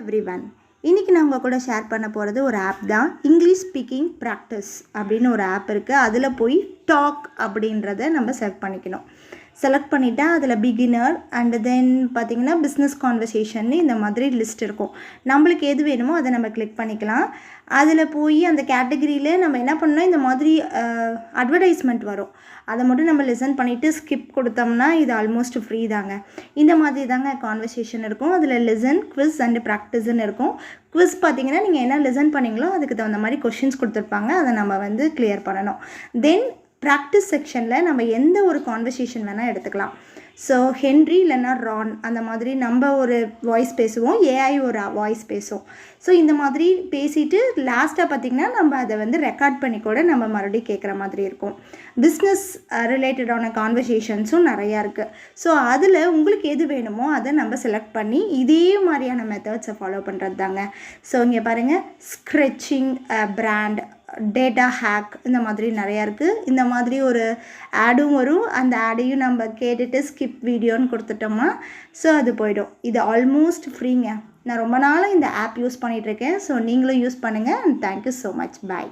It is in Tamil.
எவ்ரிவன், இன்றைக்கி நான் உங்கள் கூட ஷேர் பண்ண போகிறது ஒரு ஆப் தான். இங்கிலீஷ் ஸ்பீக்கிங் ப்ராக்டிஸ் அப்படின்னு ஒரு ஆப் இருக்குது. அதில் போய் டாக் அப்படின்றத நம்ம செலக்ட் பண்ணிக்கணும். செலக்ட் பண்ணிவிட்டா அதில் பிகினர் அண்டு தென் பார்த்திங்கன்னா பிஸ்னஸ் கான்வர்சேஷன் இந்த மாதிரி லிஸ்ட் இருக்கும். நம்மளுக்கு எது வேணுமோ அதை நம்ம கிளிக் பண்ணிக்கலாம். அதில் போய் அந்த கேட்டகரியில் நம்ம என்ன பண்ணோம், இந்த மாதிரி அட்வர்டைஸ்மெண்ட் வரும். அதை மட்டும் நம்ம லிசன் பண்ணிவிட்டு ஸ்கிப் கொடுத்தோம்னா இது ஆல்மோஸ்ட் ஃப்ரீ தாங்க. இந்த மாதிரி தாங்க கான்வர்சேஷன் இருக்கும். அதில் லிசன், குவிஸ் அண்டு ப்ராக்டிஸ்ன்னு இருக்கும். குவிஸ் பார்த்திங்கன்னா நீங்கள் என்ன லிசன் பண்ணிங்களோ அதுக்கு தகுந்த மாதிரி கொஷின்ஸ் கொடுத்துருப்பாங்க. அதை நம்ம கிளியர் பண்ணணும். தென் ப்ராக்டிஸ் செக்ஷனில் நம்ம எந்த ஒரு கான்வர்சேஷன் வேணால் எடுத்துக்கலாம். ஸோ ஹென்ரி இல்லைன்னா ரான் அந்த மாதிரி நம்ம ஒரு வாய்ஸ் பேசுவோம், ஏஐ ஒரு வாய்ஸ் பேசும். ஸோ இந்த மாதிரி பேசிட்டு லாஸ்ட்டாக பார்த்திங்கன்னா நம்ம அதை ரெக்கார்ட் பண்ணி கூட நம்ம மறுபடியும் கேட்குற மாதிரி இருக்கும். பிஸ்னஸ் ரிலேட்டடான கான்வர்சேஷன்ஸும் நிறையா இருக்குது. ஸோ அதில் உங்களுக்கு எது வேணுமோ அதை நம்ம செலக்ட் பண்ணி இதே மாதிரியான மெத்தட்ஸை ஃபாலோ பண்ணுறது தாங்க. ஸோ இங்கே பாருங்கள், ஸ்க்ரெச்சிங் பிராண்ட், டேட்டா ஹேக், இந்த மாதிரி நிறையா இருக்குது. இந்த மாதிரி ஒரு ஆடும் வரும். அந்த ஆடையும் நம்ம கேட்டுட்டு ஸ்கிப் வீடியோன்னு கொடுத்துட்டோம்னா ஸோ அது போய்டும். இது ஆல்மோஸ்ட் ஃப்ரீங்க. நான் ரொம்ப நாளாக இந்த ஆப் யூஸ் பண்ணிகிட்ருக்கேன். ஸோ நீங்களும் யூஸ் பண்ணுங்கள். And thank you so much. Bye.